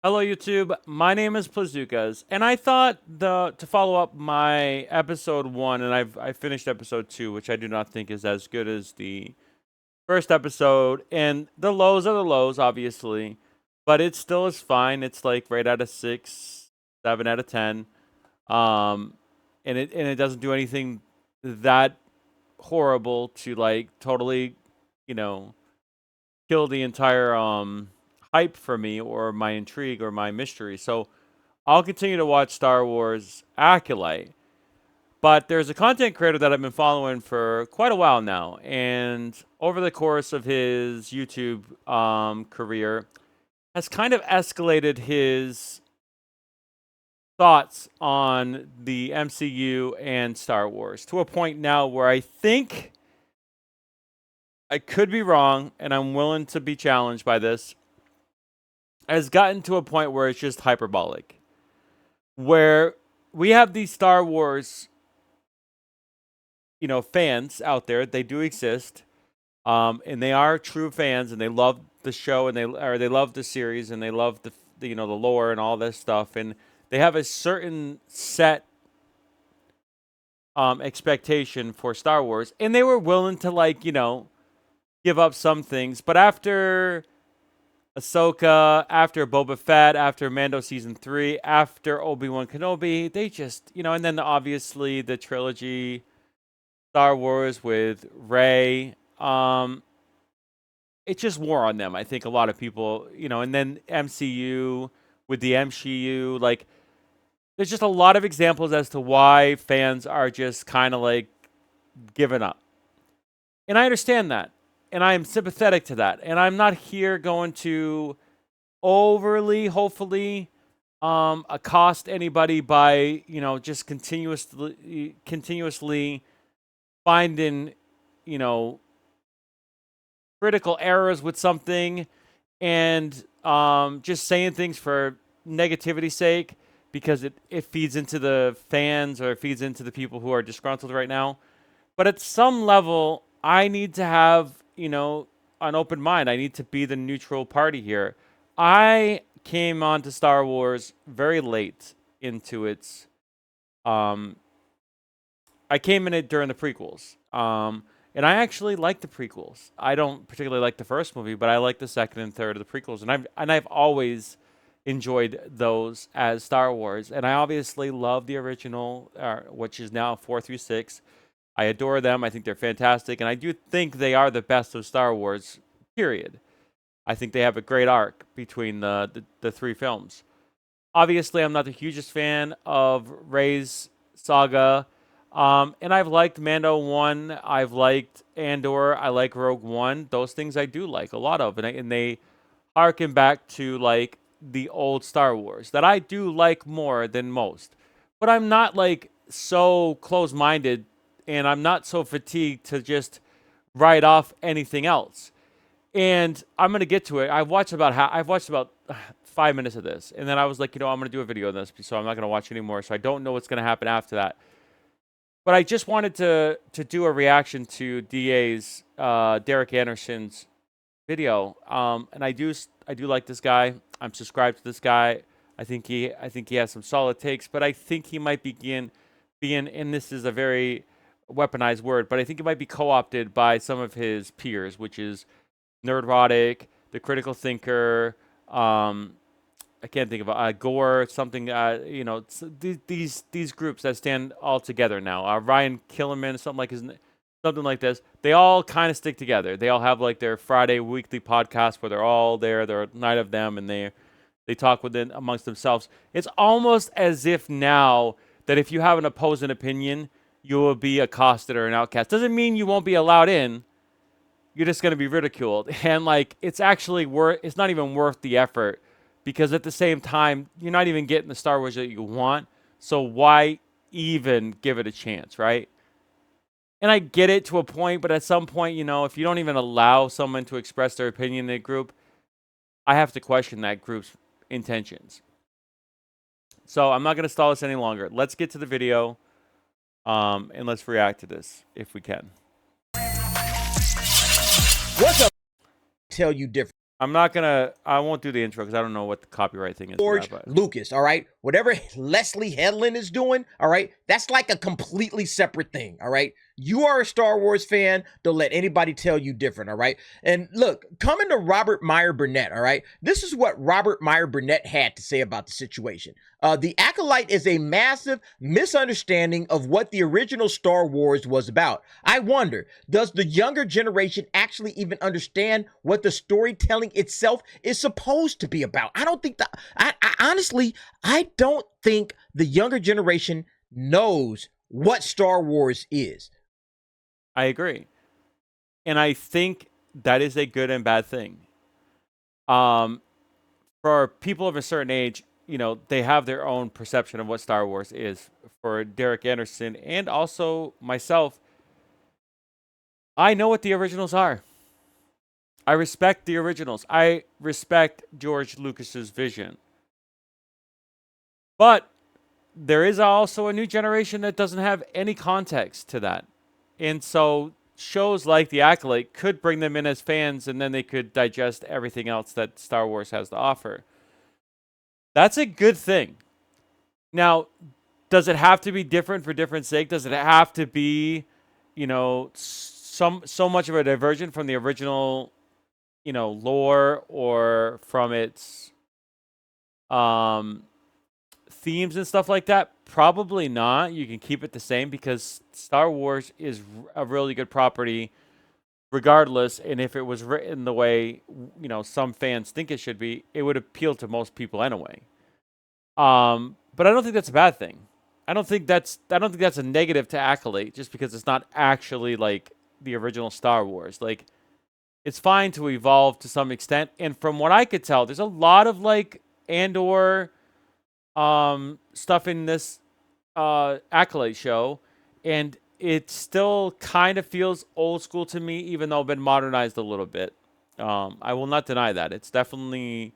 Hello YouTube, my name is Plazukas, and I thought to follow up my episode 1, and I finished episode 2, which I do not think is as good as the first episode, and the lows are the lows, obviously, but it still is fine. It's like right out of 6, 7 out of 10, um, and it doesn't do anything that horrible to like totally, you know, kill the entire hype for me or my intrigue or my mystery. So I'll continue to watch Star Wars Acolyte. But there's a content creator that I've been following for quite a while now, and over the course of his YouTube career, has kind of escalated his thoughts on the MCU and Star Wars to a point now where I think I could be wrong, and I'm willing to be challenged by this. Has gotten to a point where it's just hyperbolic, where we have these Star Wars, fans out there. They do exist, and they are true fans, and they love the show, and they love the series, and they love the lore and all this stuff, and they have a certain set expectation for Star Wars, and they were willing to give up some things, but after Ahsoka, after Boba Fett, after Mando season 3, after Obi-Wan Kenobi, they just, and then obviously the trilogy Star Wars with Rey, it just wore on them. I think a lot of people, and then MCU with the MCU, like there's just a lot of examples as to why fans are just kind of like giving up. And I understand that. And I am sympathetic to that. And I'm not here going to overly, hopefully, accost anybody by, just continuously finding, you know, critical errors with something and just saying things for negativity's sake because it feeds into the fans or it feeds into the people who are disgruntled right now. But at some level, I need to have, an open mind. I need to be the neutral party here. I came onto Star Wars very late into its um I came in it during the prequels. And I actually like the prequels. I don't particularly like the first movie, but I like the second and third of the prequels, and I've always enjoyed those as Star Wars. And I obviously love the original, which is now 4 through 6. I adore them. I think they're fantastic, and I do think they are the best of Star Wars. Period. I think they have a great arc between the three films. Obviously, I'm not the hugest fan of Rey's saga, and I've liked Mando 1. I've liked Andor. I like Rogue One. Those things I do like a lot of, and they harken back to like the old Star Wars that I do like more than most. But I'm not like so close-minded, and I'm not so fatigued to just write off anything else. And I'm gonna get to it. I've watched about 5 minutes of this, and then I was like, I'm gonna do a video on this, so I'm not gonna watch anymore. So I don't know what's gonna happen after that. But I just wanted to do a reaction to DA's Derek Anderson's video. And I do like this guy. I'm subscribed to this guy. I think he has some solid takes, but I think he might being, and this is a very weaponized word, but I think it might be co-opted by some of his peers, which is Nerdrotic, the Critical Thinker. I can't think of Gore, something. These groups that stand all together now. Ryan Killerman, something like this. They all kind of stick together. They all have like their Friday weekly podcast where they're all there. They're a night of them, and they talk within amongst themselves. It's almost as if now that if you have an opposing opinion, you will be accosted or an outcast. Doesn't mean you won't be allowed in. You're just going to be ridiculed. And like it's not even worth the effort because at the same time, you're not even getting the Star Wars that you want. So why even give it a chance, right? And I get it to a point, but at some point, if you don't even allow someone to express their opinion in a group, I have to question that group's intentions. So I'm not going to stall this any longer. Let's get to the video, and let's react to this if we can. What's up? Tell you different. I won't do the intro because I don't know what the copyright thing is for that. George But Lucas, all right? Whatever Leslie Headland is doing, all right, that's like a completely separate thing, all right? You are a Star Wars fan. Don't let anybody tell you different, all right? And look, coming to Robert Meyer Burnett, all right? This is what Robert Meyer Burnett had to say about the situation. The Acolyte is a massive misunderstanding of what the original Star Wars was about. I wonder, does the younger generation actually even understand what the storytelling itself is supposed to be about? I don't think that, I honestly, I don't think the younger generation knows what Star Wars is. I agree, and I think that is a good and bad thing. Um, for people of a certain age, they have their own perception of what Star Wars is. For Derek Anderson and also myself, I know what the originals are. I respect the originals. I respect George Lucas's vision. But there is also a new generation that doesn't have any context to that. And so shows like The Acolyte could bring them in as fans, and then they could digest everything else that Star Wars has to offer. That's a good thing. Now, does it have to be different for different sake? Does it have to be, so much of a diversion from the original, lore or from its um themes and stuff like that? Probably not. You can keep it the same because Star Wars is a really good property regardless, and if it was written the way, some fans think it should be, it would appeal to most people anyway. But I don't think that's a bad thing. I don't think that's a negative to Acolyte just because it's not actually like the original Star Wars. Like, it's fine to evolve to some extent, and from what I could tell, there's a lot of like Andor stuff in this Acolyte show, and it still kind of feels old school to me, even though it's been modernized a little bit. I will not deny that. It's definitely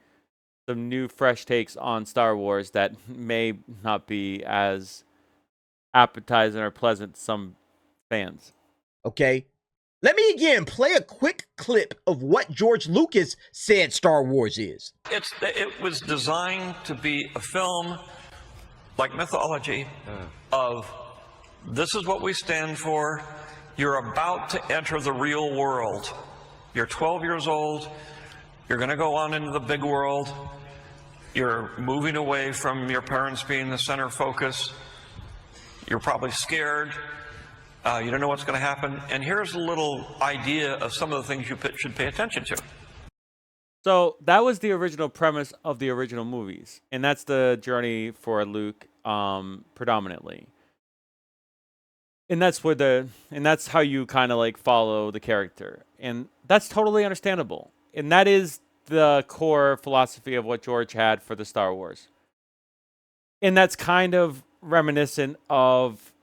some new, fresh takes on Star Wars that may not be as appetizing or pleasant to some fans. Okay? Let me again play a quick clip of what George Lucas said Star Wars is. It was designed to be a film like mythology of this is what we stand for. You're about to enter the real world. You're 12 years old. You're going to go on into the big world. You're moving away from your parents being the center focus. You're probably scared. You don't know what's going to happen. And here's a little idea of some of the things you should pay attention to. So that was the original premise of the original movies, and that's the journey for Luke, predominantly. And that's how you kind of like follow the character, and that's totally understandable. And that is the core philosophy of what George had for the Star Wars, and that's kind of reminiscent of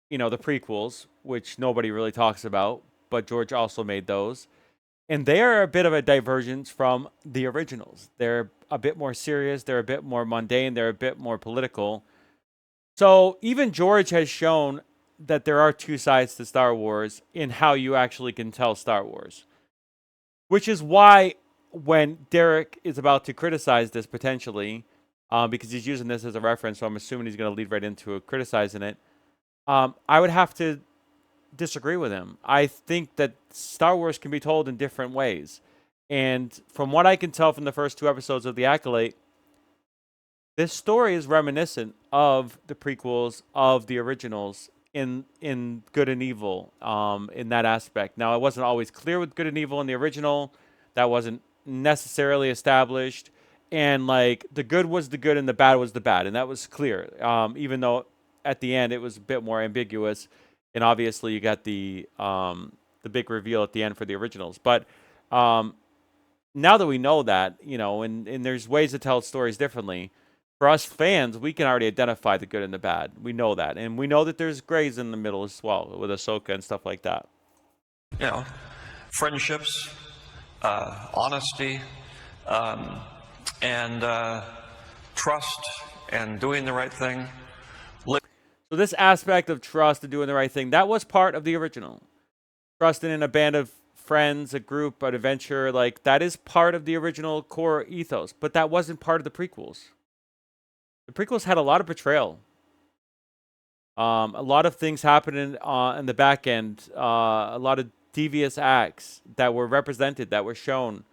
the prequels, which nobody really talks about, but George also made those. And they are a bit of a divergence from the originals. They're a bit more serious, they're a bit more mundane, they're a bit more political. So even George has shown that there are two sides to Star Wars in how you actually can tell Star Wars. Which is why when Derek is about to criticize this potentially, because he's using this as a reference, so I'm assuming he's going to lead right into criticizing it, I would have to disagree with him. I think that Star Wars can be told in different ways. And from what I can tell from the first two episodes of The Acolyte, this story is reminiscent of the prequels, of the originals, in good and evil, in that aspect. Now, it wasn't always clear with good and evil in the original. That wasn't necessarily established. And like the good was the good and the bad was the bad. And that was clear. Even though at the end it was a bit more ambiguous. And obviously, you got the big reveal at the end for the originals. But now that we know that, and there's ways to tell stories differently, for us fans, we can already identify the good and the bad. We know that. And we know that there's grays in the middle as well, with Ahsoka and stuff like that. Friendships, honesty, and trust, and doing the right thing. So this aspect of trust and doing the right thing, that was part of the original. Trusting in a band of friends, a group, an adventure. Like, that is part of the original core ethos, but that wasn't part of the prequels. The prequels had a lot of betrayal. A lot of things happening in the back end. A lot of devious acts that were represented, that were shown.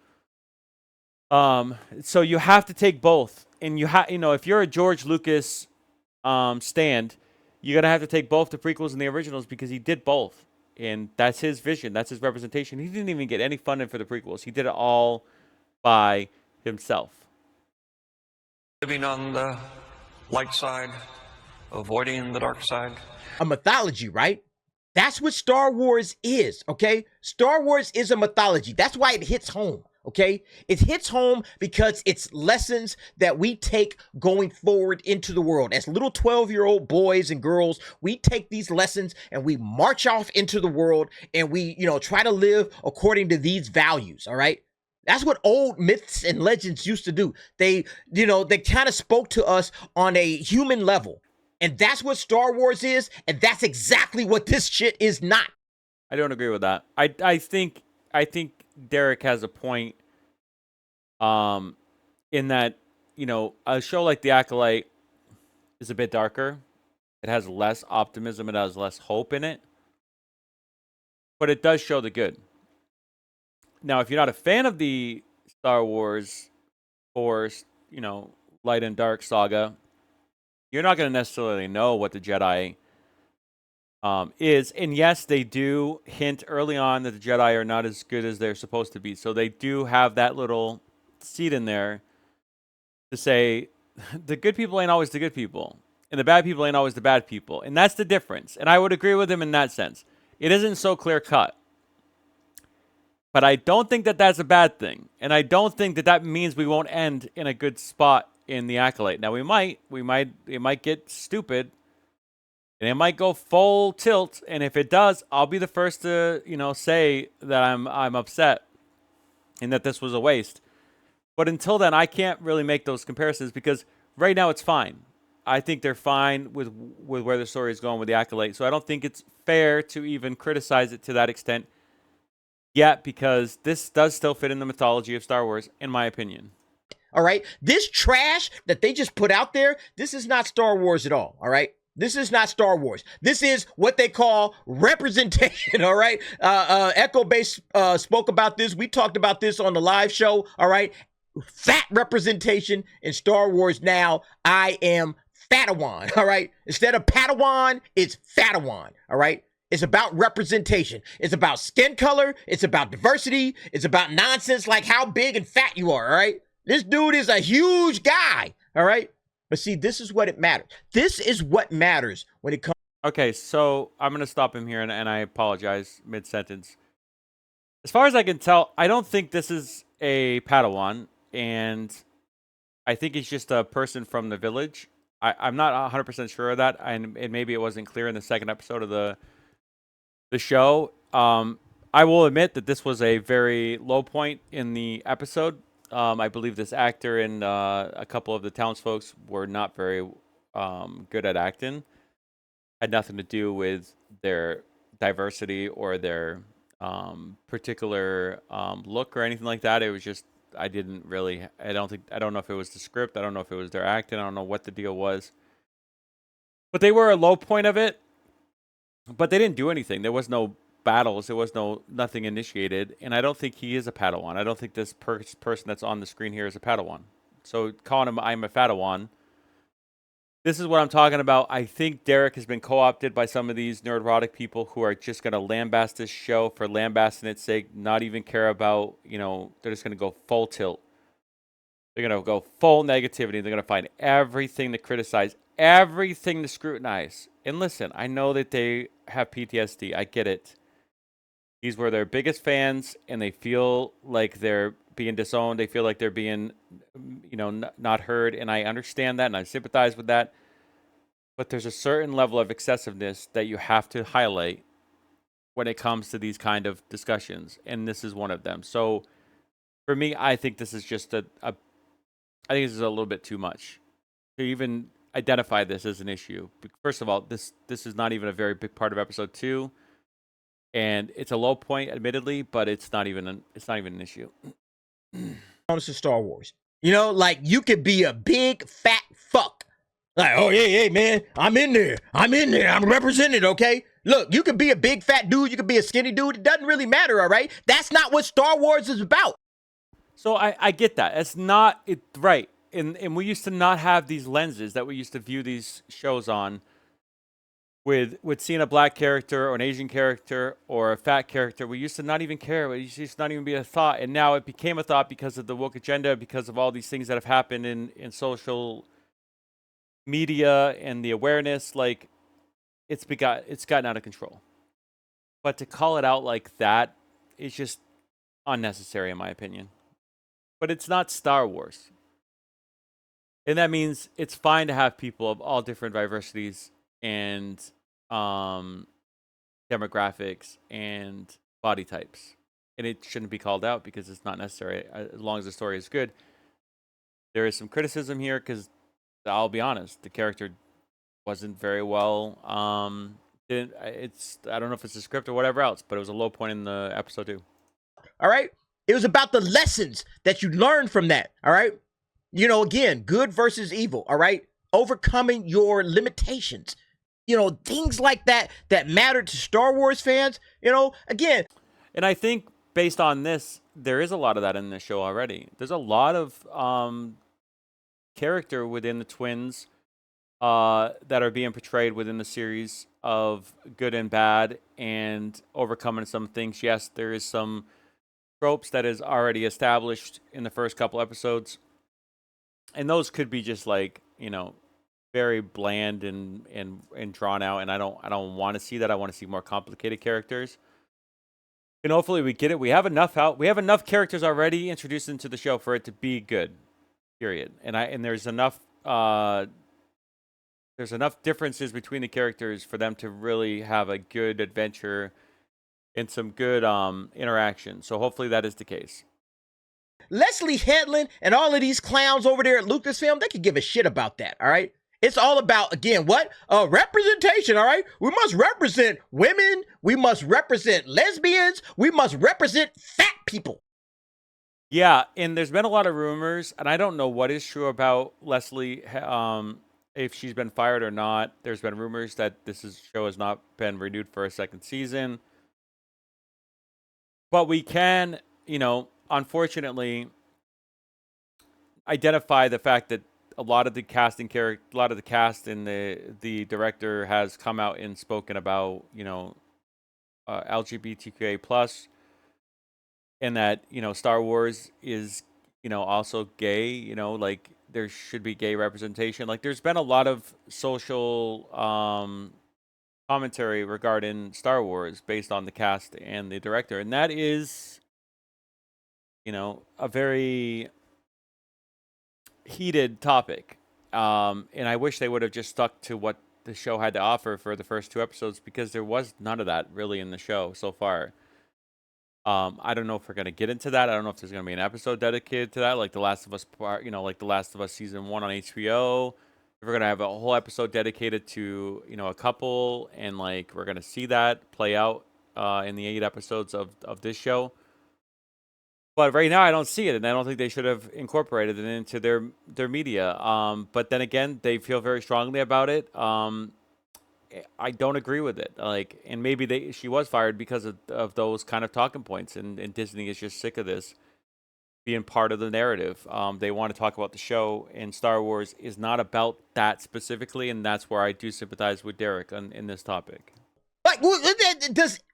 So you have to take both, and if you're a George Lucas stand, you're gonna have to take both the prequels and the originals because he did both, and that's his vision, that's his representation. He didn't even get any funding for the prequels. He did it all by himself. Living on the light side, avoiding the dark side. A mythology, right? That's what Star Wars is, okay? Star Wars is a mythology. That's why it hits home, okay? It hits home because it's lessons that we take going forward into the world. As little 12-year-old boys and girls, we take these lessons and we march off into the world and we, try to live according to these values, all right? That's what old myths and legends used to do. They kind of spoke to us on a human level. And that's what Star Wars is, and that's exactly what this shit is not. I don't agree with that. I think Derek has a point. In that, a show like The Acolyte is a bit darker. It has less optimism. It has less hope in it. But it does show the good. Now, if you're not a fan of the Star Wars Force, light and dark saga, you're not going to necessarily know what the Jedi is. And yes, they do hint early on that the Jedi are not as good as they're supposed to be. So they do have that little seed in there to say the good people ain't always the good people, and the bad people ain't always the bad people. And that's the difference. And I would agree with him in that sense. It isn't so clear cut. But I don't think that that's a bad thing. And I don't think that that means we won't end in a good spot in The Acolyte. Now, it might get stupid, and it might go full tilt. And if it does, I'll be the first to, say that I'm upset and that this was a waste. But until then, I can't really make those comparisons because right now it's fine. I think they're fine with where the story is going with The Acolyte. So I don't think it's fair to even criticize it to that extent yet, because this does still fit in the mythology of Star Wars, in my opinion. All right? This trash that they just put out there, this is not Star Wars at all, all right? This is not Star Wars. This is what they call representation, all right? Echo Base spoke about this. We talked about this on the live show, all right? Fat representation in Star Wars now. I am Fatawan, all right? Instead of Padawan, it's Fatawan, all right? It's about representation. It's about skin color. It's about diversity. It's about nonsense like how big and fat you are, all right? This dude is a huge guy, all right? But see, this is what it matters. This is what matters when it comes. Okay, so I'm going to stop him here, and I apologize mid-sentence. As far as I can tell, I don't think this is a Padawan, and I think he's just a person from the village. I'm not 100% sure of that, and maybe it wasn't clear in the second episode of the show. I will admit that this was a very low point in the episode. I believe this actor and a couple of the townsfolk were not very good at acting. Had nothing to do with their diversity or their particular look or anything like that. It was just I don't know if it was the script. I don't know if it was their acting. I don't know what the deal was. But they were a low point of it. But they didn't do anything. There was no battles. There was nothing initiated. And I don't think he is a Padawan. I don't think this person that's on the screen here is a Padawan. So calling him I'm a Padawan. This is what I'm talking about. I think Derek has been co-opted by some of these neurotic people who are just going to lambaste this show for lambasting its sake, not even care about, they're just going to go full tilt. They're going to go full negativity. They're going to find everything to criticize, everything to scrutinize. And listen, I know that they have PTSD. I get it. These were their biggest fans, and they feel like they're being disowned. They feel like they're being, not heard. And I understand that, and I sympathize with that. But there's a certain level of excessiveness that you have to highlight when it comes to these kind of discussions, and this is one of them. So, for me, I think this is just I think this is a little bit too much to even identify this as an issue. First of all, this is not even a very big part of episode 2. and it's a low point, admittedly, but it's not even an issue. Comes to Star Wars. You know, like you could be a big fat fuck. Like, oh yeah, man, I'm in there. I'm represented, okay? Look, you could be a big fat dude, you could be a skinny dude. It doesn't really matter, all right? That's not what Star Wars is about. So I get that. It's not it right. And we used to not have these lenses that we used to view these shows on with seeing a black character or an Asian character or a fat character. We used to not even care. It used to not even be a thought. And now it became a thought because of the woke agenda, because of all these things that have happened in social media and the awareness. Like it's gotten out of control. But to call it out like that is just unnecessary in my opinion. But it's not Star Wars. And that means it's fine to have people of all different diversities and demographics and body types. And it shouldn't be called out because it's not necessary as long as the story is good. There is some criticism here because I'll be honest, the character wasn't very well. I don't know if it's the script or whatever else, but it was a low point in the episode 2. All right? It was about the lessons that you learned from that, all right? You know, again, good versus evil, all right? Overcoming your limitations. You know, things like that that matter to Star Wars fans, you know, again. And I think based on this, there is a lot of that in the show already. There's a lot of character within the twins that are being portrayed within the series of good and bad and overcoming some things. Yes, there is some tropes that is already established in the first couple episodes. And those could be just like, you know, very bland and drawn out, and I don't want to see that. I want to see more complicated characters. And hopefully we get it. We have enough characters already introduced into the show for it to be good. Period. And there's enough differences between the characters for them to really have a good adventure and some good interaction. So hopefully that is the case. Leslie Headland and all of these clowns over there at Lucasfilm, they could give a shit about that, all right? It's all about, again, what? Representation, all right? We must represent women. We must represent lesbians. We must represent fat people. Yeah, and there's been a lot of rumors, and I don't know what is true about Leslie, if she's been fired or not. There's been rumors that show has not been renewed for a second season. But we can, you know, unfortunately, identify the fact that a lot of the cast and the director has come out and spoken about, you know, LGBTQA plus, and that, you know, Star Wars is, you know, also gay. You know, like there should be gay representation. Like there's been a lot of social commentary regarding Star Wars based on the cast and the director, and that is, you know, a very heated topic. And I wish they would have just stuck to what the show had to offer for the first 2 episodes, because there was none of that really in the show so far. I don't know if we're going to get into that. I don't know if there's going to be an episode dedicated to that, like The Last of Us part, you know, like The Last of Us season 1 on HBO. If we're going to have a whole episode dedicated to, you know, a couple, and like we're going to see that play out in the 8 episodes of this show. But right now, I don't see it, and I don't think they should have incorporated it into their media. But then again, they feel very strongly about it. I don't agree with it. Like, and maybe she was fired because of those kind of talking points, and Disney is just sick of this being part of the narrative. They want to talk about the show, and Star Wars is not about that specifically, and that's where I do sympathize with Derek in this topic. Like,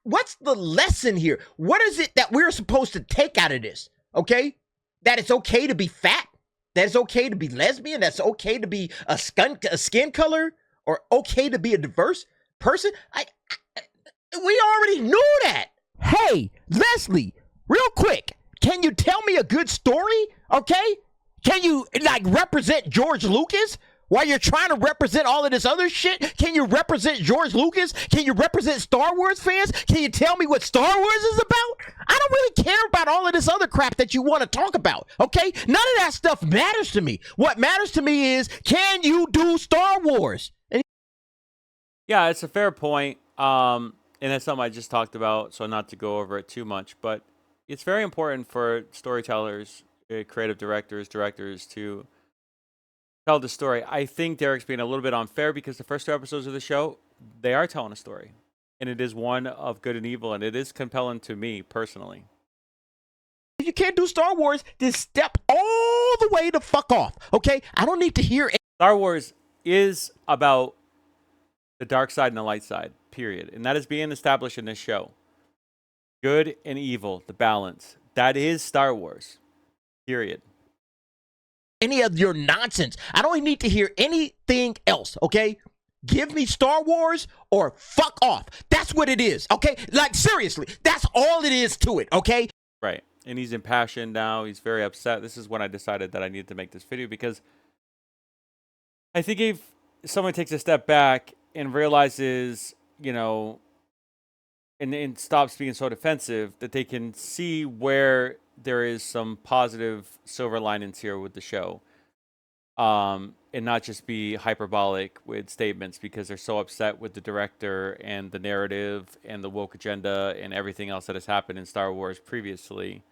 what's the lesson here? What is it that we're supposed to take out of this? Okay? That it's okay to be fat? That it's okay to be lesbian? That's okay to be a skin color? Or okay to be a diverse person? We already knew that. Hey, Leslie, real quick, can you tell me a good story? Okay? Can you, like, represent George Lucas? While you're trying to represent all of this other shit, can you represent George Lucas? Can you represent Star Wars fans? Can you tell me what Star Wars is about? I don't really care about all of this other crap that you want to talk about, okay? None of that stuff matters to me. What matters to me is, can you do Star Wars? Yeah, it's a fair point. and that's something I just talked about, so not to go over it too much, but it's very important for storytellers, creative directors to tell the story. I think Derek's being a little bit unfair because the first 2 episodes of the show, they are telling a story, and it is one of good and evil, and it is compelling to me personally. If you can't do Star Wars, then step all the way the fuck off, okay? I don't need to hear Star Wars is about the dark side and the light side, period. And that is being established in this show. Good and evil, the balance. That is Star Wars, period. any of your nonsense. I don't need to hear anything else, okay? Give me Star Wars or fuck off. That's what it is, okay? Like, seriously, that's all it is to it, okay? Right. And he's impassioned now. He's very upset. This is when I decided that I needed to make this video because I think if someone takes a step back and realizes, and stops being so defensive, that they can see where there is some positive silver linings here with the show. And not just be hyperbolic with statements because they're so upset with the director and the narrative and the woke agenda and everything else that has happened in Star Wars previously.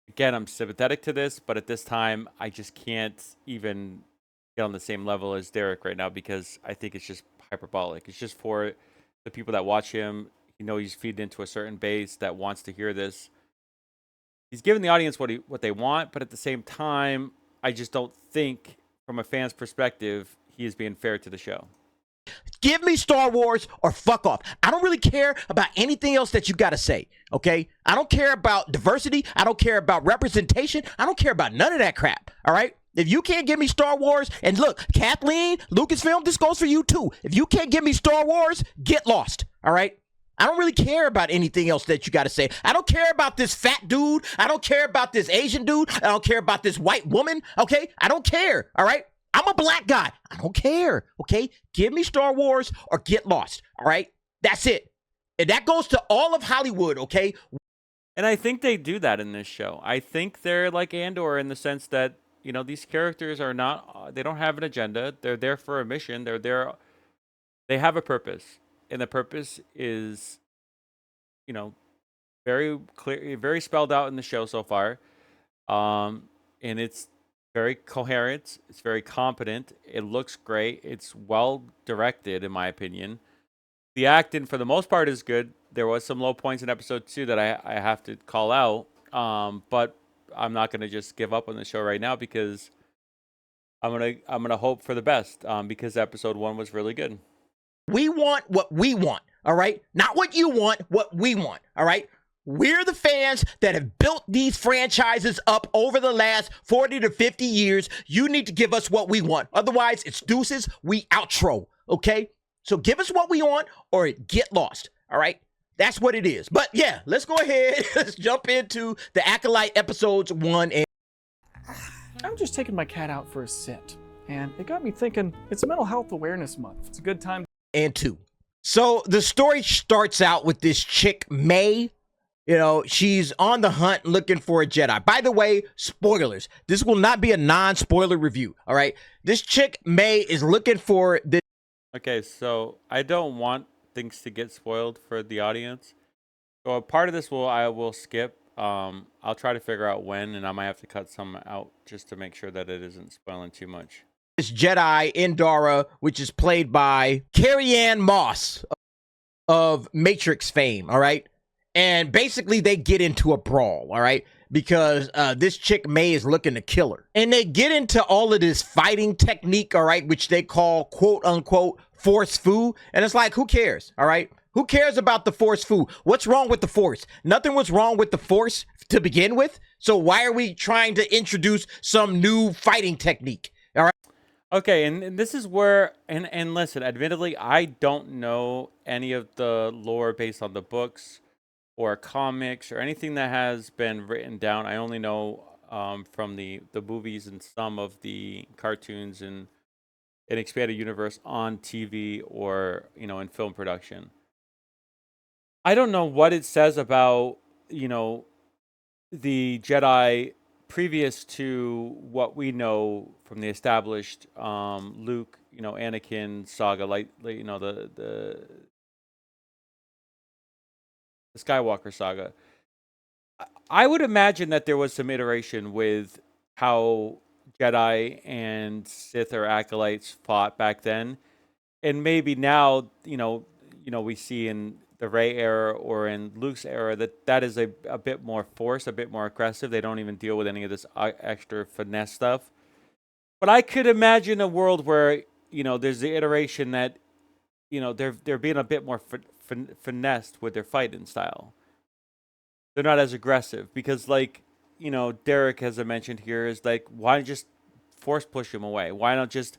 Again, I'm sympathetic to this, but at this time, I just can't even get on the same level as Derek right now because I think it's just hyperbolic. It's just for the people that watch him. He's feeding into a certain base that wants to hear this. He's giving the audience what they want, but at the same time, I just don't think, from a fan's perspective, he is being fair to the show. Give me Star Wars or fuck off. I don't really care about anything else that you got to say, okay? I don't care about diversity. I don't care about representation. I don't care about none of that crap, all right? If you can't give me Star Wars, and look, Kathleen, Lucasfilm, this goes for you too. If you can't give me Star Wars, get lost, all right? I don't really care about anything else that you got to say. I don't care about this fat dude. I don't care about this Asian dude. I don't care about this white woman, okay? I don't care, all right? I'm a black guy. I don't care, okay? Give me Star Wars or get lost, all right? That's it. And that goes to all of Hollywood, okay? And I think they do that in this show. I think they're like Andor in the sense that, these characters are not, they don't have an agenda. They're there for a mission. They're there, they have a purpose. And the purpose is, very clear, very spelled out in the show so far. And it's very coherent. It's very competent. It looks great. It's well directed, in my opinion. The acting, for the most part, is good. There was some low points in episode 2 that I have to call out. But I'm not going to just give up on the show right now because I'm gonna hope for the best. Because episode 1 was really good. We want what we want, all right? Not what you want, what we want, all right? We're the fans that have built these franchises up over the last 40 to 50 years. You need to give us what we want. Otherwise, it's deuces, we outro, okay? So give us what we want or get lost, all right? That's what it is. But yeah, let's go ahead. Let's jump into The Acolyte episodes 1 and I'm just taking my cat out for a sit, and it got me thinking, it's Mental Health Awareness Month. It's a good time and 2. So the story starts out with this chick, May. She's on the hunt looking for a Jedi. By the way, spoilers. This will not be a non-spoiler review, all right? This chick, May, is looking for this. Okay, so I don't want things to get spoiled for the audience. So a part of this I will skip. I'll try to figure out when, and I might have to cut some out just to make sure that it isn't spoiling too much. This Jedi, Endara, which is played by Carrie-Anne Moss of Matrix fame, all right? And basically they get into a brawl, all right? Because this chick, May, is looking to kill her. And they get into all of this fighting technique, all right, which they call, quote unquote, force fu. And it's like, who cares, all right? Who cares about the force fu? What's wrong with the force? Nothing was wrong with the force to begin with. So why are we trying to introduce some new fighting technique, all right? Okay, and this is where, and listen, admittedly, I don't know any of the lore based on the books or comics or anything that has been written down. I only know from the movies and some of the cartoons and an expanded universe on TV or, in film production. I don't know what it says about, the Jedi previous to what we know from the established Luke, Anakin saga, like the the Skywalker saga. I would imagine that there was some iteration with how Jedi and Sith or acolytes fought back then, and maybe now, we see in the Rey era or in Luke's era that is a bit more force, a bit more aggressive. They don't even deal with any of this extra finesse stuff. But I could imagine a world where there's the iteration that they're being a bit more finessed with their fighting style. They're not as aggressive because, like, Derek has mentioned here, is like, why just force push him away? Why not just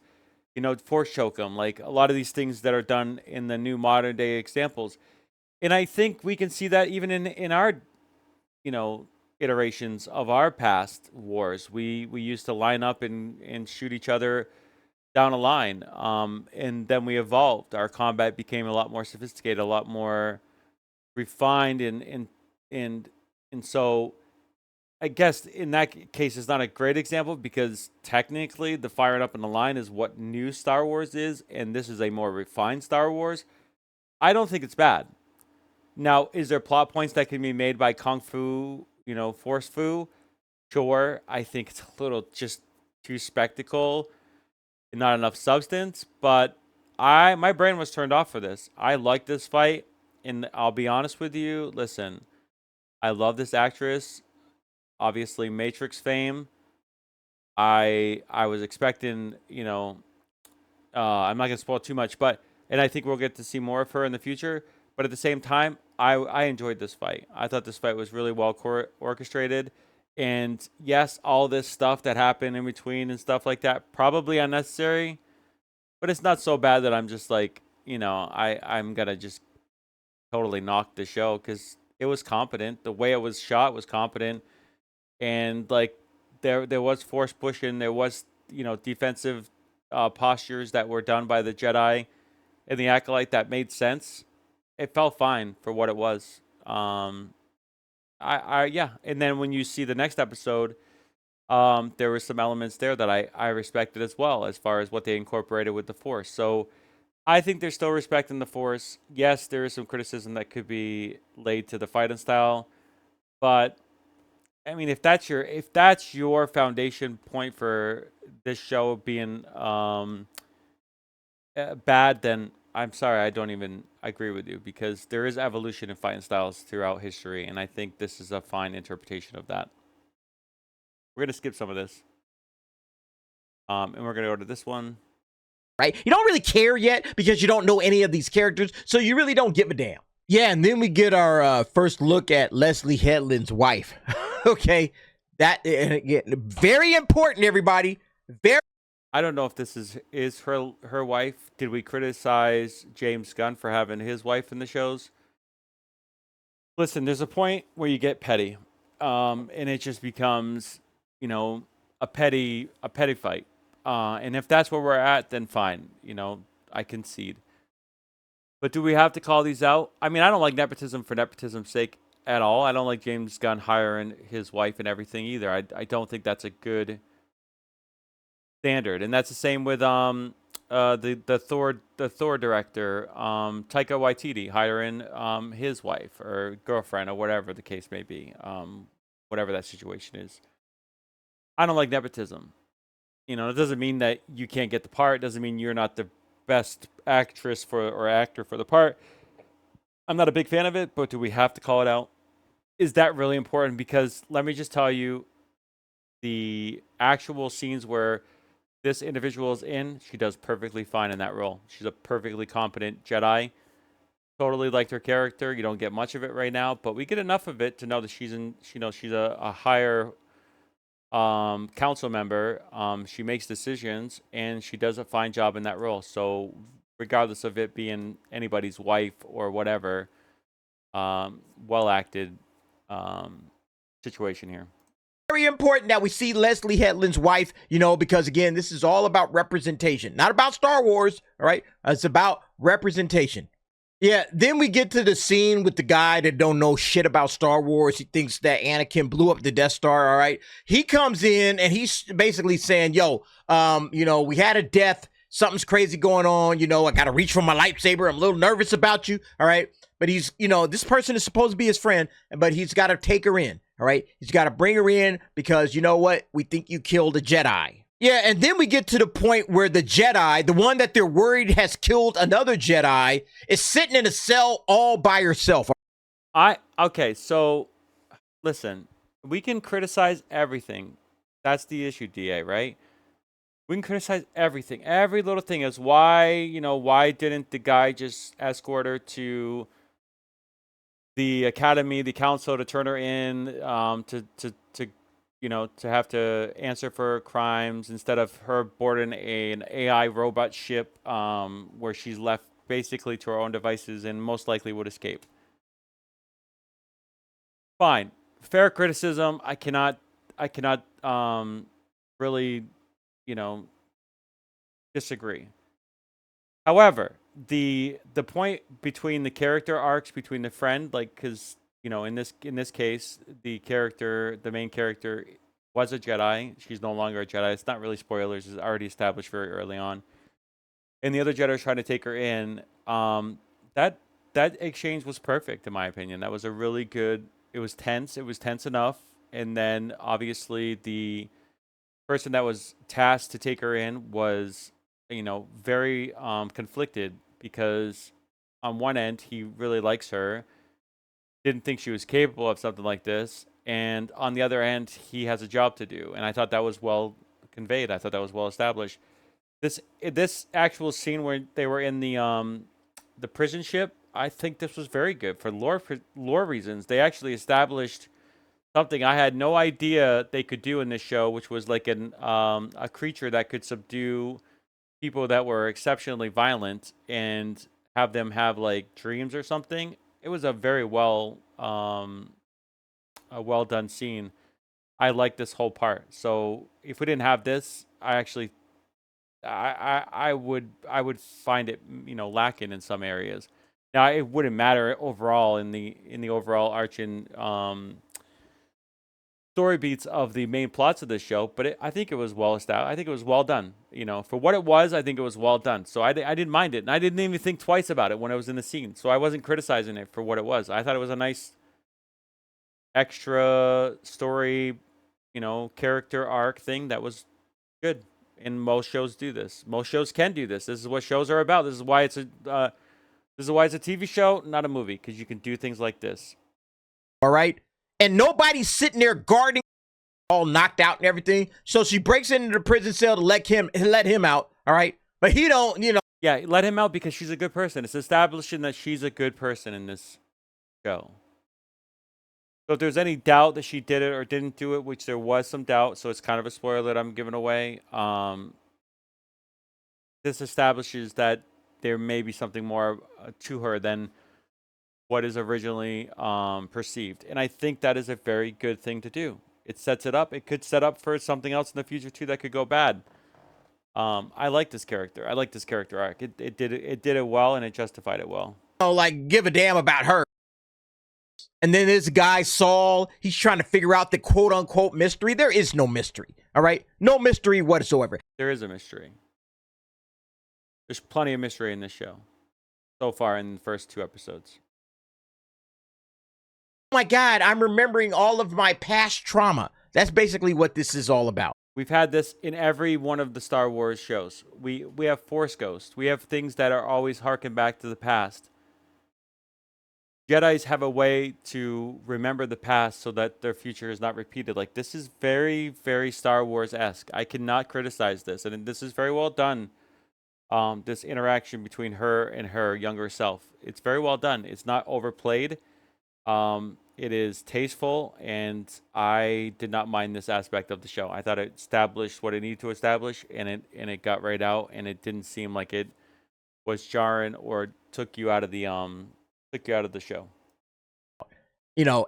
force choke him? Like a lot of these things that are done in the new modern day examples. And I think we can see that even in our iterations of our past wars. We used to line up and shoot each other down a line, and then we evolved. Our combat became a lot more sophisticated, a lot more refined, and so I guess in that case it's not a great example because technically the firing up in the line is what new Star Wars is, and this is a more refined Star Wars. I don't think it's bad. Now, is there plot points that can be made by Kung Fu, Force Fu? Sure. I think it's a little just too spectacle and not enough substance, but my brain was turned off for this. I like this fight, and I'll be honest with you. Listen, I love this actress. Obviously, Matrix fame. I was expecting, I'm not gonna spoil too much, and I think we'll get to see more of her in the future. But at the same time, I enjoyed this fight. I thought this fight was really well orchestrated. And yes, all this stuff that happened in between and stuff like that, probably unnecessary. But it's not so bad that I'm just like, I'm going to just totally knock the show because it was competent. The way it was shot was competent. And like there was force pushing. There was, defensive postures that were done by the Jedi and the Acolyte that made sense. It felt fine for what it was. Yeah. And then when you see the next episode, there were some elements there that I respected as well, as far as what they incorporated with the Force. So I think they're still respecting the Force. Yes, there is some criticism that could be laid to the fighting style, but I mean, if that's your foundation point for this show being bad, then I'm sorry, I don't even agree with you because there is evolution in fighting styles throughout history, and I think this is a fine interpretation of that. We're gonna skip some of this, and we're gonna go to this one. Right? You don't really care yet because you don't know any of these characters, so you really don't give a damn. Yeah, and then we get our first look at Leslie Headland's wife. Okay, that again, very important, everybody. Very. I don't know if this is her wife. Did we criticize James Gunn for having his wife in the shows? Listen, there's a point where you get petty, and it just becomes, a petty fight. And if that's where we're at, then fine. I concede. But do we have to call these out? I mean, I don't like nepotism for nepotism's sake at all. I don't like James Gunn hiring his wife and everything either. I don't think that's a good standard, and that's the same with the Thor director, Taika Waititi, hiring his wife or girlfriend or whatever the case may be, whatever that situation is. I don't like nepotism. It doesn't mean that you can't get the part. It doesn't mean you're not the best actress or actor for the part. I'm not a big fan of it, but do we have to call it out? Is that really important? Because let me just tell you, the actual scenes where this individual is in, she does perfectly fine in that role. She's a perfectly competent Jedi. Totally liked her character. You don't get much of it right now, but we get enough of it to know that she's a higher council member. She makes decisions, and she does a fine job in that role. So regardless of it being anybody's wife or whatever, well acted situation here. Very important that we see Leslie Headland's wife, because again, this is all about representation, not about Star Wars. All right. It's about representation. Yeah. Then we get to the scene with the guy that don't know shit about Star Wars. He thinks that Anakin blew up the Death Star. All right. He comes in and he's basically saying, yo, we had a death. something's crazy going on. You know, I got to reach for my lightsaber. I'm a little nervous about you. All right. But he's, you know, this person is supposed to be his friend, but he's got to take her in. All right. He's got to bring her in because, you know what? We think you killed a Jedi. Yeah, and then we get to the point where the Jedi, the one that they're worried has killed another Jedi, is sitting in a cell all by herself. Okay, so listen, we can criticize everything. That's the issue, DA, right? We can criticize everything. Every little thing is why didn't the guy just escort her to the academy, the council, to turn her in, to have to answer for crimes instead of her boarding an AI robot ship, where she's left basically to her own devices and most likely would escape. Fine, fair criticism. I cannot really, disagree. However, the point between the character arcs between the friend, like, because in this case, the main character was a Jedi. She's no longer a Jedi. It's not really spoilers. It's already established very early on. And the other Jedi is trying to take her in. That exchange was perfect in my opinion. That was a really good. It was tense. It was tense enough. And then obviously the person that was tasked to take her in was, very conflicted because on one end he really likes her, didn't think she was capable of something like this, and on the other end he has a job to do. And I thought that was well conveyed. I thought that was well established. This actual scene where they were in the prison ship, I think this was very good for lore reasons. They actually established something I had no idea they could do in this show, which was like a creature that could subdue people that were exceptionally violent and have them have like dreams or something. It was a very well done scene. I like this whole part. So if we didn't have this, I would find it lacking in some areas. Now it wouldn't matter overall in the overall arching story beats of the main plots of this show, but I think it was well established. I think it was well done. For what it was, I think it was well done. So I didn't mind it, and I didn't even think twice about it when I was in the scene. So I wasn't criticizing it for what it was. I thought it was a nice extra story, character arc thing that was good. And most shows do this. Most shows can do this. This is what shows are about. This is why it's a TV show, not a movie, because you can do things like this. All right. And nobody's sitting there guarding, all knocked out and everything. So she breaks into the prison cell to let him out. All right. But he don't, Yeah, let him out because she's a good person. It's establishing that she's a good person in this show. So if there's any doubt that she did it or didn't do it, which there was some doubt, so it's kind of a spoiler that I'm giving away. This establishes that there may be something more to her than what is originally perceived. And I think that is a very good thing to do. It sets it up. It could set up for something else in the future too that could go bad. I like this character. I like this character arc. It did it well, and it justified it well. like give a damn about her. And then this guy Saul, he's trying to figure out the quote unquote mystery. There is no mystery. All right, no mystery whatsoever. There is a mystery. There's plenty of mystery in this show so far in the first 2 episodes. Oh my God, I'm remembering all of my past trauma. That's basically what this is all about. We've had this in every one of the Star Wars shows. We have Force Ghosts. We have things that are always harken back to the past. Jedis have a way to remember the past so that their future is not repeated. Like, this is very, very Star Wars-esque. I cannot criticize this. And this is very well done. This interaction between her and her younger self. It's very well done. It's not overplayed. It is tasteful, and I did not mind this aspect of the show. I thought it established what it needed to establish, and it got right out, and it didn't seem like it was jarring or took you out of the show.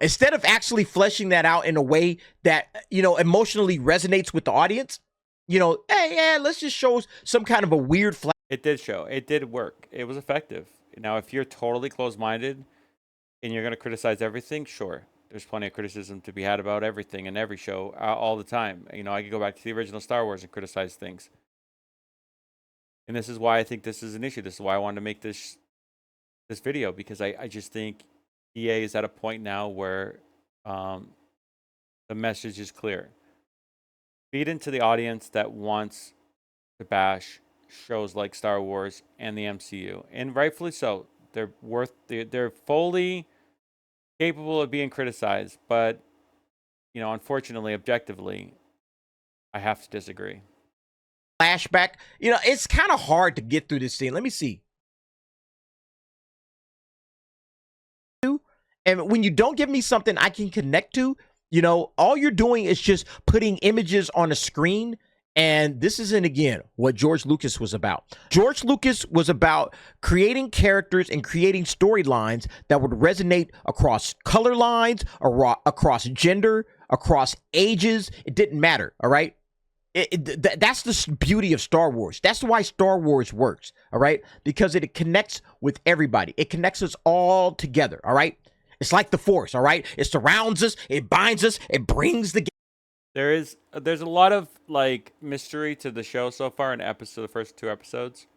Instead of actually fleshing that out in a way that emotionally resonates with the audience, hey, yeah, let's just show some kind of a weird flag. It did show. It did work. It was effective. Now, if you're totally closed-minded and you're going to criticize everything, sure. There's plenty of criticism to be had about everything in every show all the time. I could go back to the original Star Wars and criticize things. And this is why I think this is an issue. This is why I wanted to make this video, because I just think EA is at a point now where the message is clear. Feed into the audience that wants to bash shows like Star Wars and the MCU, and rightfully so. They're fully capable of being criticized, but unfortunately, objectively, I have to disagree. Flashback. It's kind of hard to get through this scene. Let me see. And when you don't give me something I can connect to, all you're doing is just putting images on a screen. And this isn't, again, what George Lucas was about. George Lucas was about creating characters and creating storylines that would resonate across color lines, across gender, across ages. It didn't matter, all right? That's the beauty of Star Wars. That's why Star Wars works, all right? Because it connects with everybody. It connects us all together, all right? It's like the Force, all right? It surrounds us, it binds us, it brings the... There's a lot of like mystery to the show so far in the first 2 episodes.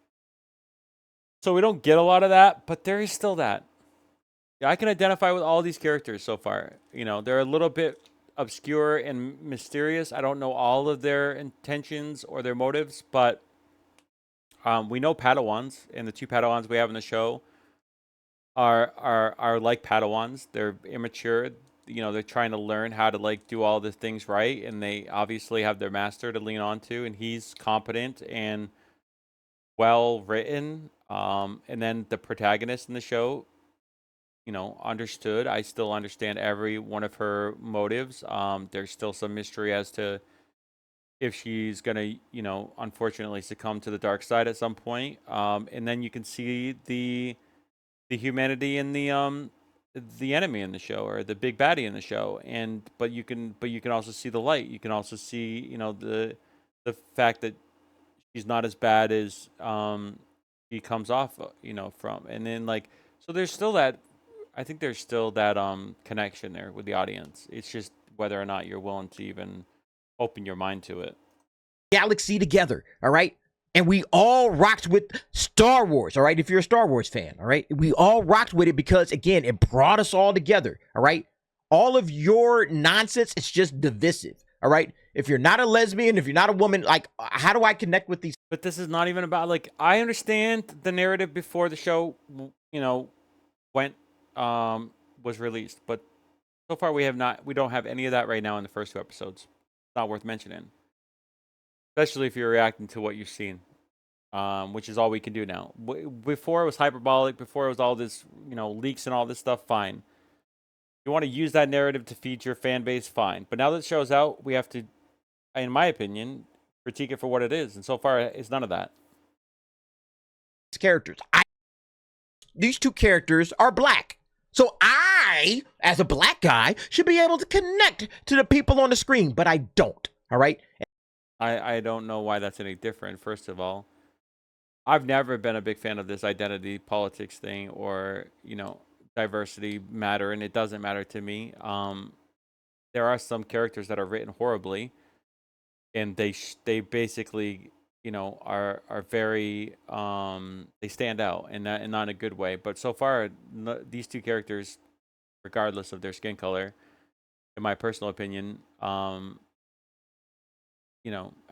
So we don't get a lot of that, but there is still that. Yeah, I can identify with all these characters so far. They're a little bit obscure and mysterious. I don't know all of their intentions or their motives, but we know Padawans, and the 2 Padawans we have in the show are like Padawans. They're immature. They're trying to learn how to like do all the things right, and they obviously have their master to lean on to, and he's competent and well written. And then the protagonist in the show, understood. I still understand every one of her motives. There's still some mystery as to if she's gonna, unfortunately succumb to the dark side at some point. And then you can see the humanity in the enemy in the show, or the big baddie in the show, but you can also see the light. You can also see the fact that she's not as bad as he comes off from. And then so there's still that. I think there's still that connection there with the audience. It's just whether or not you're willing to even open your mind to it. Galaxy together, all right? And we all rocked with Star Wars, all right? If you're a Star Wars fan, all right? We all rocked with it because, again, it brought us all together, all right? All of your nonsense, it's just divisive, all right? If you're not a lesbian, if you're not a woman, how do I connect with these? But this is not even about, I understand the narrative before the show, went, was released. But so far we don't have any of that right now in the first 2 episodes. It's not worth mentioning. Especially if you're reacting to what you've seen, which is all we can do now. Before it was hyperbolic, before it was all this, leaks and all this stuff, fine. You want to use that narrative to feed your fan base, fine. But now that the show's out, we have to, in my opinion, critique it for what it is. And so far, it's none of that. Characters. These 2 characters are black. So I, as a black guy, should be able to connect to the people on the screen, but I don't, all right? I don't know why that's any different, first of all. I've never been a big fan of this identity politics thing, or, diversity matter, and it doesn't matter to me. There are some characters that are written horribly, and they basically, are very, they stand out, and not in a good way. But so far, these 2 characters, regardless of their skin color, in my personal opinion,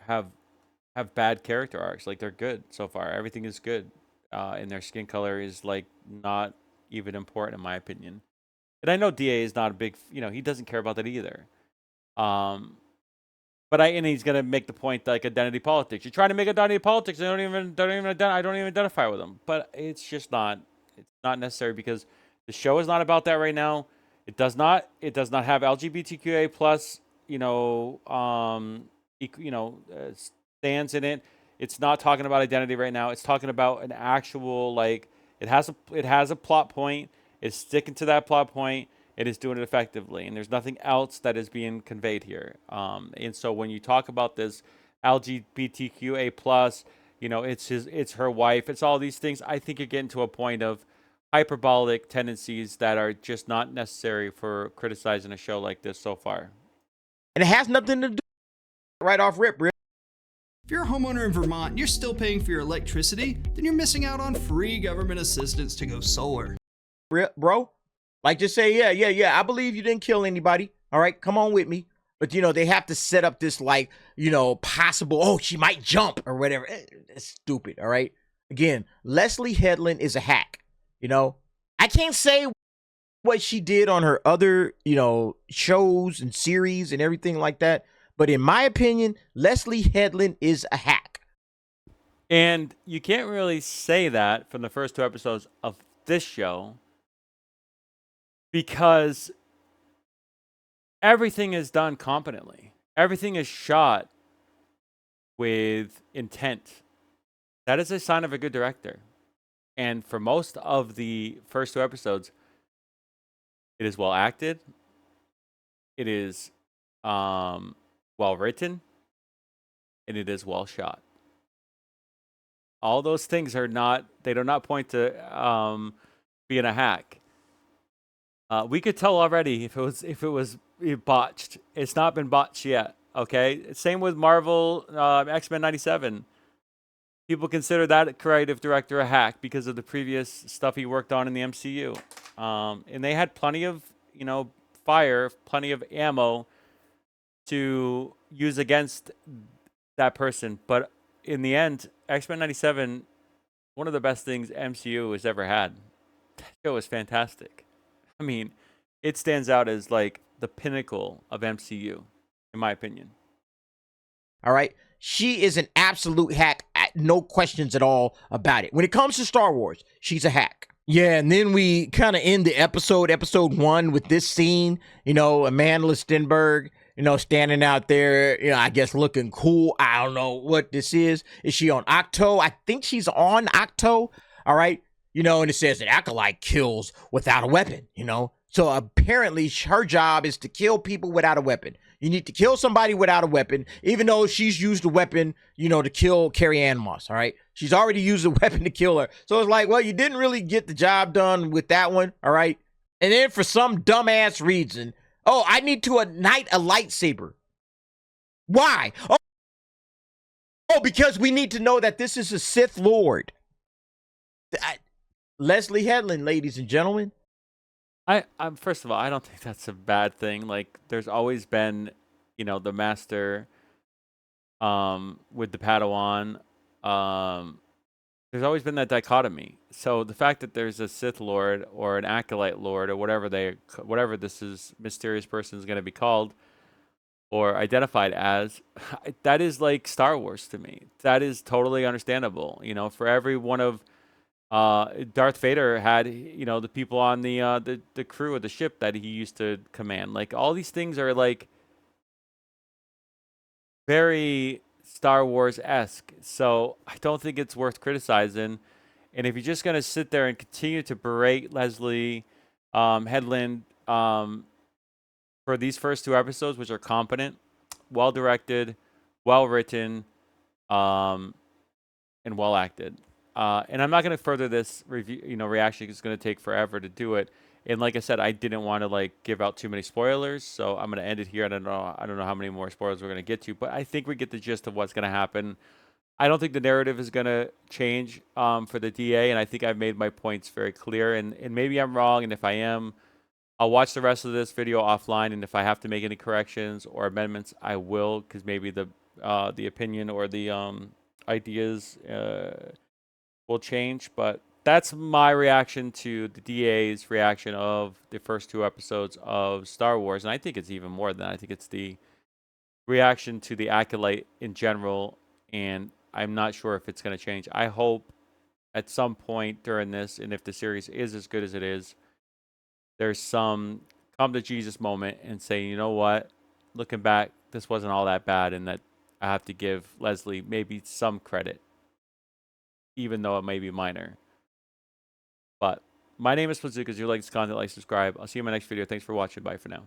have bad character arcs. They're good so far. Everything is good, and their skin color is not even important in my opinion. And I know DA is not a big, he doesn't care about that either. But and he's gonna make the point identity politics. You're trying to make identity politics. I don't even identify with them. But it's just not. It's not necessary, because the show is not about that right now. It does not have LGBTQA plus stands in it. It's not talking about identity right now. It's talking about an actual it has a plot point. It's sticking to that plot point. It is doing it effectively, and there's nothing else that is being conveyed here. And so when you talk about this LGBTQA plus, it's her wife, it's all these things. I think you're getting to a point of hyperbolic tendencies that are just not necessary for criticizing a show like this so far. And it has nothing to do right off rip. If you're a homeowner in Vermont and you're still paying for your electricity, then you're missing out on free government assistance to go solar. Bro, like just say, yeah, I believe you didn't kill anybody. All right, come on with me. But, they have to set up this, like, possible, oh, she might jump or whatever. It's stupid, all right? Again, Leslie Headland is a hack, I can't say what she did on her other, shows and series and everything like that. But in my opinion, Leslie Headland is a hack. And you can't really say that from the first 2 episodes of this show because everything is done competently. Everything is shot with intent. That is a sign of a good director. And for most of the first 2 episodes, it is well acted. It is well written, and it is well shot. All those things do not point to being a hack. We could tell already if it was botched. It's not been botched yet. Okay, same with Marvel X-Men '97. People consider that creative director a hack because of the previous stuff he worked on in the MCU, and they had plenty of fire, plenty of ammo to use against that person. But in the end, X-Men '97, one of the best things MCU has ever had. That show was fantastic. I mean, it stands out as like the pinnacle of MCU, in my opinion. All right. She is an absolute hack. No questions at all about it. When it comes to Star Wars, she's a hack. Yeah, and then we kind of end the episode 1, with this scene, Amanda Stenberg, standing out there, I guess looking cool. I don't know what this is. Is she on Octo? I think she's on Octo. All right. And it says an acolyte kills without a weapon, So apparently her job is to kill people without a weapon. You need to kill somebody without a weapon, even though she's used a weapon, to kill Carrie Ann Moss, all right? She's already used a weapon to kill her. So it's like, well, you didn't really get the job done with that one, all right? And then for some dumbass reason, oh, I need to ignite a lightsaber. Why? Oh, because we need to know that this is a Sith Lord. Leslie Headland, ladies and gentlemen. I'm first of all, I don't think that's a bad thing. Like, there's always been, the master, with the Padawan. There's always been that dichotomy. So the fact that there's a Sith Lord or an Acolyte Lord or whatever this mysterious person is going to be called or identified as, that is like Star Wars to me. That is totally understandable. For every one of Darth Vader had, the people on the crew of the ship that he used to command. Like, all these things are like very Star Wars-esque. So I don't think it's worth criticizing. And if you're just gonna sit there and continue to berate Leslie Headland for these first 2 episodes, which are competent, well directed, well written, and well acted. And I'm not going to further this review, reaction. It's going to take forever to do it. And like I said, I didn't want to give out too many spoilers, so I'm going to end it here. I don't know how many more spoilers we're going to get to, but I think we get the gist of what's going to happen. I don't think the narrative is going to change for the DA, and I think I've made my points very clear. And maybe I'm wrong, and if I am, I'll watch the rest of this video offline, and if I have to make any corrections or amendments, I will, because maybe the opinion or the ideas will change. But that's my reaction to the DA's reaction of the first 2 episodes of Star Wars, and I think it's even more than that. I think it's the reaction to the Acolyte in general, and I'm not sure if it's going to change. I hope at some point during this, and if the series is as good as it is, there's some come to Jesus moment and say, you know what, looking back, this wasn't all that bad, and that I have to give Leslie maybe some credit, even though it may be minor. But my name is Bazookas. If you like this content, like, subscribe. I'll see you in my next video. Thanks for watching. Bye for now.